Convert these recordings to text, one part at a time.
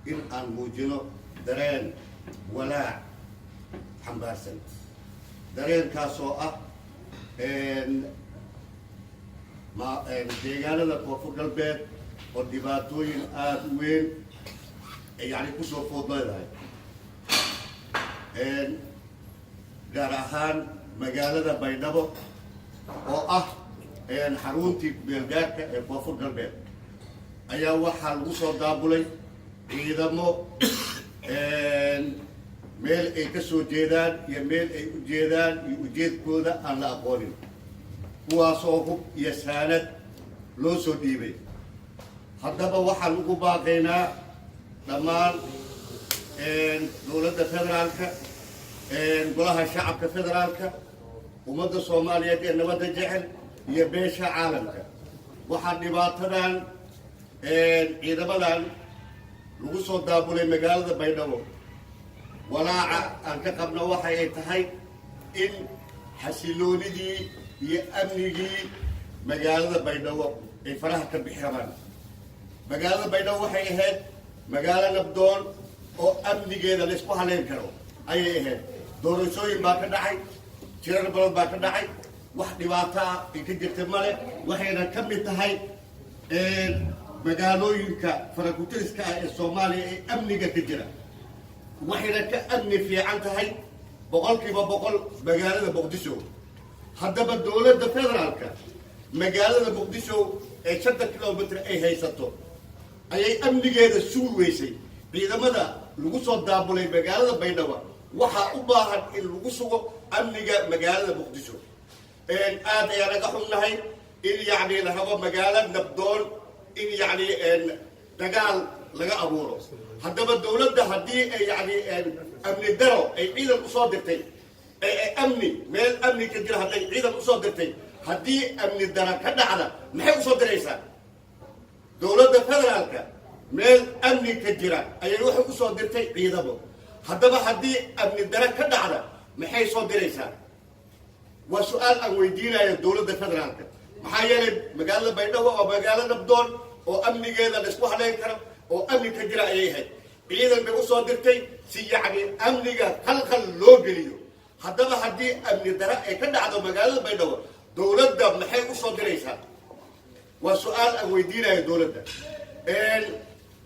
إن أن موجنو درين ولا حمبارسن درين كاسوء إن ما ديجانا لكوفر البيت والدباتوين آدوين يعني كسو فوضى ذاي إن جراحان مجالة بينابو أو إن حرونتي بيلجاك كوفر البيت أيها وحال وصل دابولي إذا مو إن ميل أي كسو جيدان يميل أي جيدان يوجد كودا على أقوالي kuwaasoo iyo saanad loo soo dhiibay haddaba waxaan ugu baaqaynaa dhammaan dowladda federaalka golaha shacabka federaalka ummadda soomaaliyeed ee nabadda jecel iyo beesha caalamka waxaa dhibaatadan ciidamadan lagu soo daabulay magaalada baydhabo walaaca aan ka qabno waxa ay tahay in xasiloonidii iyo amnigii magaalada baydhabo ay faraha ka bixi rabaan magaalada baydhabo waxay ahayd magaalo nabdoon oo amnigeeda la isku haleyn karo ayay ahayd doorashooyin baa ka dhacay jirar badan baa ka dhacay wax dhibaato ah ay ka jirta male waxayna ka mid tahay magaalooyinka farakutiriska ah ee soomaaliya ee amniga ka jira waxayna ka amni fiican tahay boqolkiiba boqol magaalada muqdisho haddaba dowladda federaalka magaalada muqdisho ee 5 kilomitir ay haysato ayay amnigeeda sugi weysay ciidamada lagu soo daabulay magaalada baydhabo waxaa u baahan in lagu sugo amniga magaalada muqdisho aad ayaan naga xunnahay in yacni la rabo magaalo nabdoon in yacni dagaal laga abuuro haddaba dowladda haddii ay yacni amni daro ay ciidan usoo dirtay amni meel amni ka jira hadday ciidan usoo dirtay haddii amni dara ka dhacda maxay usoo diraysaa dowladda federaalka meel amni ka jira ayay waxay usoo dirtay ciidamo haddaba haddii amni dara ka dhacda maxay soo diraysaa waa su-aal aan weydiinayo dowladda federaalka maxaa yeelay magaalada baydhabo waa magaalo nabdoon oo amnigeeda la isku haleyn karo oo amni ka jira ayay ahayd ciidan bay usoo dirtay si yacni amniga khalkhal loo geliyo haddaba haddii amni dara ay ka dhacdo magaalada baydhabo dowladda maxay usoo diraysaa waa su-aal aan weydiinayo dowladda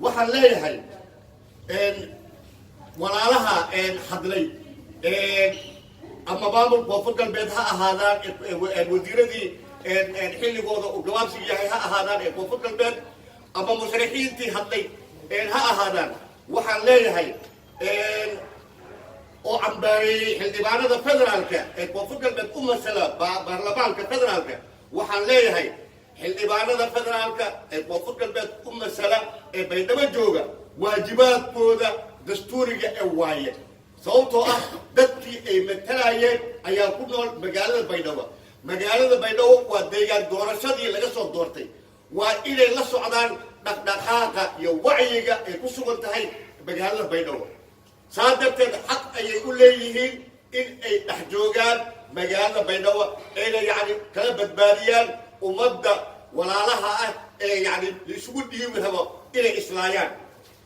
waxaan leeyahay walaalaha hadlay ama maamul koonfur galbeed ha ahaadaan wasiiradii xilligooda uu gabaabsiga yahay ha ahaadaan ee koonfur galbeed ama musharixiintii hadlay ha ahaadaan waxaan leeyahay oo cambaareeyey xildhibaanada federaalka ee koonfur galbeed u masala baarlamaanka federaalka waxaan leeyahay xildhibaanada federaalka ee koonfur galbeed u masala ee baydhabo jooga waajibaadkooda dastuuriga ee waaye sababtoo ah dadkii ay matalayeen ayaa ku nool magaalada baydhabo waa deegaan doorashadii laga soo doortay waa inay la socdaan dhaqdhaqaaqa iyo wacyiga ay ku sugan tahay magaalada baydhabo saa darteed xaq ayay u leeyihiin in ay dhex joogaan magaalada baydhabo ayna yacni kala badbaadiyaan ummadda walaalaha ah ee yacni laisugu dhiibi rabo inay islaayaan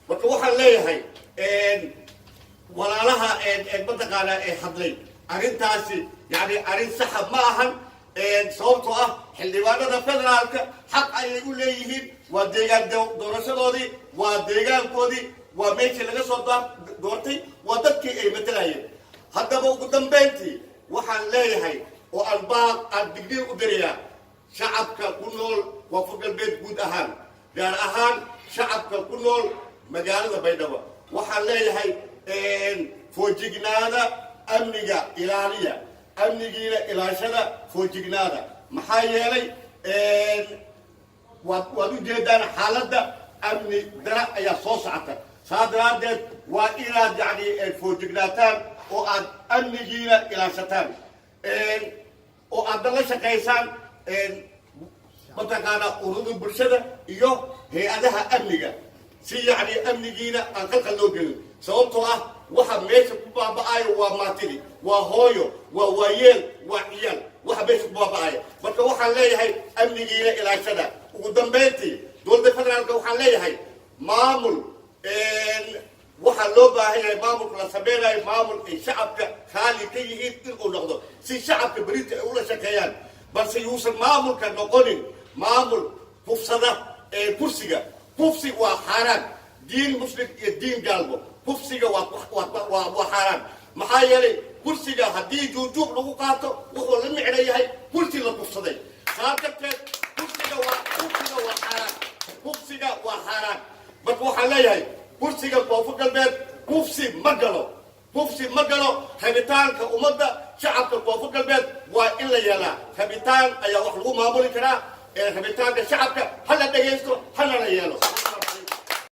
marka waxaan leeyahay walaalaha mataqaanaa ee hadlay arrintaasi yacni arrin saxa ma ahan sababtoo ah xildhibaanada federaalka xaq ayay u leeyihiin waa deegaan doorashadoodii waa deegaankoodii waa meeshii laga soo doortay waa dadkii ay matalayeen haddaba ugu dambayntii waxaan leeyahay oo aan digniin u dirayaa shacabka ku nool koonfur galbeed guud ahaan gaar ahaan shacabka ku nool magaalada baydhabo waxaan leeyahay foojignaada amniga ilaaliya amnigiina ilaashada foojignaada maxaa yeelay waad u jeedaan xaaladda amni dara ayaa soo socota saa daraaddeed waa inaad yacni foojignaataan oo aad amnigiina ilaashataan oo aadna la shaqaysaan mataqaanaa ururada bulshada iyo hay-adaha amniga si yacni amnigiina aan qalqal loo gelin sababtoo ah waxa meesha ku baaba'ayo waa maatidi waa hooyo waa waayeel waa ciyaal waxa meesha ku baaba'aya marka waxaan leeyahay amnigiina ilaashada ugu dambayntii dowladda federaalka waxaan leeyahay maamul loo baahan yahay maamulka la sameynayo maamul ay shacabka raali ka yihiin inuu noqdo si shacabka berita ay ula shaqeeyaan balse yuusan maamulka noqonin maamul kufsada ee kursiga kufsi waa xaaraan diin muslim iyo diin gaalbo kufsiga waa xaaraan maxaa yeelay kursiga haddii juujuub lagu qaato wuxuu la micno yahay kursi la kufsaday saa darteed kursiga waa xaaraan kufsiga waa xaaraan marka waxaan leeyahay kursiga koonfur galbeed kufsi ma galo rabitaanka ummadda shacabka koonfur galbeed waa in la yeelaa rabitaan ayaa wax lagu maamuli karaa rabitaanka shacabka ha la dhegaysto hana la yeelo